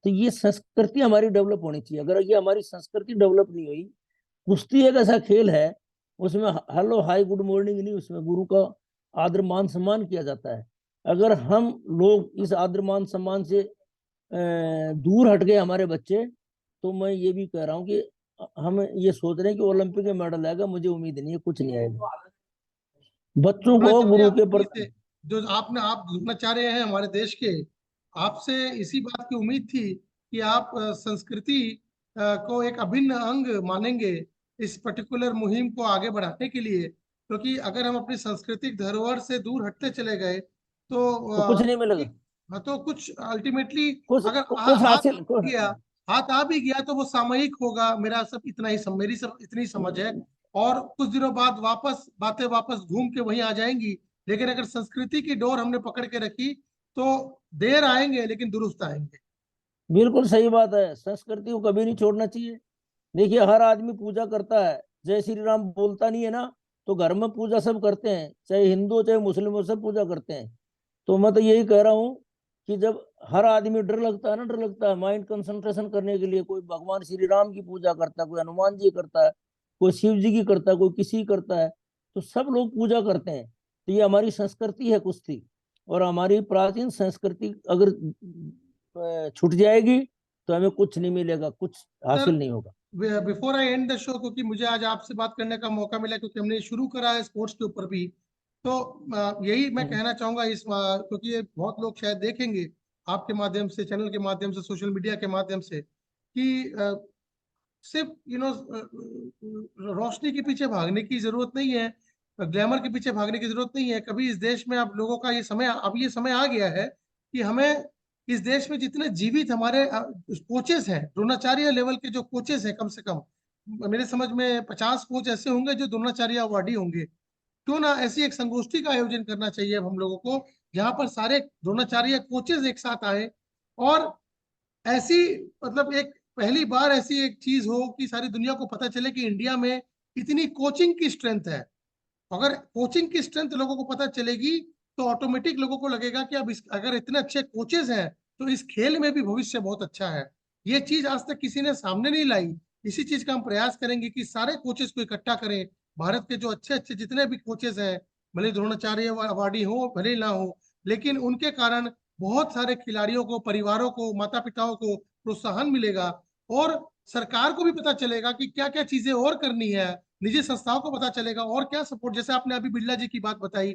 तो ये संस्कृति हमारी डेवलप होनी चाहिए। अगर ये हमारी संस्कृति डेवलप नहीं हुई, कुश्ती एक ऐसा खेल है, उसमें हेलो हाय गुड मॉर्निंग नहीं, उसमें गुरु का आदर मान सम्मान किया जाता है। अगर हम लोग इस आदर मान सम्मान से दूर हट गए हमारे बच्चे, तो मैं ये भी कह रहा हूँ कि हम ये सोच रहे हैं कि ओलंपिक में मेडल आएगा, मुझे उम्मीद नहीं है, कुछ नहीं आएगा। बच्चों को द्रोणाचार्य गुरु के आपकी प्रति। से जो आप द्रोणाचार्य हैं हमारे देश के, आपसे इसी बात की उम्मीद थी कि आप संस्कृति को एक अभिन्न अंग मानेंगे इस पर्टिकुलर मुहिम को आगे बढ़ाने के लिए। क्योंकि अगर हम अपनी सांस्कृतिक धरोहर से दूर हटते चले गए तो तो कुछ नहीं मिलेगा। हाँ, तो कुछ अल्टीमेटली कुछ अगर कुछ हाथ आ हासिल भी गया, हाथ आ भी गया तो वो सामयिक होगा। मेरा सब इतना ही मेरी सब इतनी समझ है। और कुछ दिनों बाद बातें वापस घूम के वहीं आ जाएंगी। लेकिन अगर संस्कृति की डोर हमने पकड़ के रखी तो देर आएंगे लेकिन दुरुस्त आएंगे। बिल्कुल सही बात है, संस्कृति को कभी नहीं छोड़ना चाहिए। देखिए, हर आदमी पूजा करता है, जय श्री राम बोलता नहीं है ना, तो घर में पूजा सब करते हैं, चाहे हिंदू हो चाहे मुस्लिम हो, सब पूजा करते हैं। तो मैं तो यही कह रहा हूँ कि जब हर आदमी, डर लगता है ना, डर लगता है माइंड कंसंट्रेशन करने के लिए, कोई भगवान श्री राम की पूजा करता है, कोई हनुमान जी करता है, कोई शिव जी की करता है, कोई किसी की करता है, तो सब लोग पूजा करते हैं। तो ये हमारी संस्कृति है कुश्ती, और हमारी प्राचीन संस्कृति अगर छूट जाएगी तो हमें कुछ नहीं मिलेगा, कुछ सर, हासिल नहीं होगा। Before I and the show, क्योंकि मुझे आज आपसे बात करने का मौका मिला, क्योंकि हमने शुरू करा है स्पोर्ट्स के ऊपर भी। तो यही मैं हम्म। कहना चाहूंगा क्योंकि ये बहुत लोग शायद देखेंगे आपके माध्यम से, चैनल के माध्यम से, सोशल मीडिया के माध्यम से, कि सिर्फ रोशनी के पीछे भागने की जरूरत नहीं है, ग्लैमर के पीछे भागने की जरूरत नहीं है कभी। इस देश में आप लोगों का ये समय आ गया है कि हमें इस देश में जितने जीवित हमारे कोचेस हैं, द्रोणाचार्य लेवल के जो कोचेस हैं, कम से कम मेरे समझ में 50 कोच ऐसे होंगे जो द्रोणाचार्य अवार्डी होंगे। क्यों ना ऐसी एक संगोष्ठी का आयोजन करना चाहिए अब हम लोगों को, जहां पर सारे द्रोणाचार्य कोचेस एक साथ आए और ऐसी, मतलब एक पहली बार ऐसी एक चीज हो कि सारी दुनिया को पता चले कि इंडिया में इतनी कोचिंग की स्ट्रेंथ है। अगर कोचिंग की स्ट्रेंथ लोगों को पता चलेगी तो ऑटोमेटिक लोगों को लगेगा कि अब अगर इतने अच्छे कोचेस हैं तो इस खेल में भी भविष्य बहुत अच्छा है। ये चीज आज तक किसी ने सामने नहीं लाई। इसी चीज का हम प्रयास करेंगे कि सारे कोचेस को इकट्ठा करें। भारत के जो अच्छे अच्छे जितने भी कोचेस हैं, भले द्रोणाचार्य अवार्डी हो भले ना हो, लेकिन उनके कारण बहुत सारे खिलाड़ियों को, परिवारों को, माता पिताओं को प्रोत्साहन मिलेगा। और सरकार को भी पता चलेगा कि क्या क्या चीजें और करनी है। निजी संस्थाओं को पता चलेगा और क्या सपोर्ट, जैसे आपने अभी बिरला जी की बात बताई,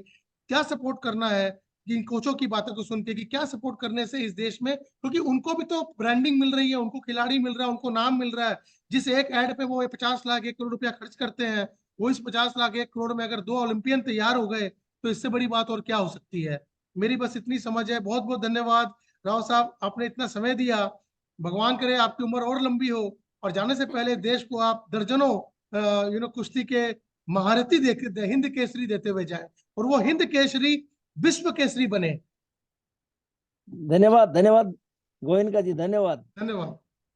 क्या सपोर्ट करना है। इन कोचों की बातों को सुन के कि क्या सपोर्ट करने से इस देश में, क्योंकि उनको भी तो ब्रांडिंग मिल रही है, उनको खिलाड़ी मिल रहा है, उनको नाम मिल रहा है। जिस एक ऐड पे वो 50 लाख 1 करोड़ रुपया खर्च करते हैं, वो इस 50 लाख 1 करोड़ में अगर 2 ओलंपियन तैयार हो गए तो इससे बड़ी बात और क्या हो सकती है। मेरी बस इतनी समझ है। बहुत बहुत धन्यवाद राव साहब, आपने इतना समय दिया। भगवान करे आपकी उम्र और लंबी हो और जाने से पहले देश को आप दर्जनों कुश्ती के महारथी हिंद केसरी देते हुए जाए और वो हिंद केसरी विश्व केसरी बने। धन्यवाद, धन्यवाद गोयनका जी, धन्यवाद। धन्यवाद।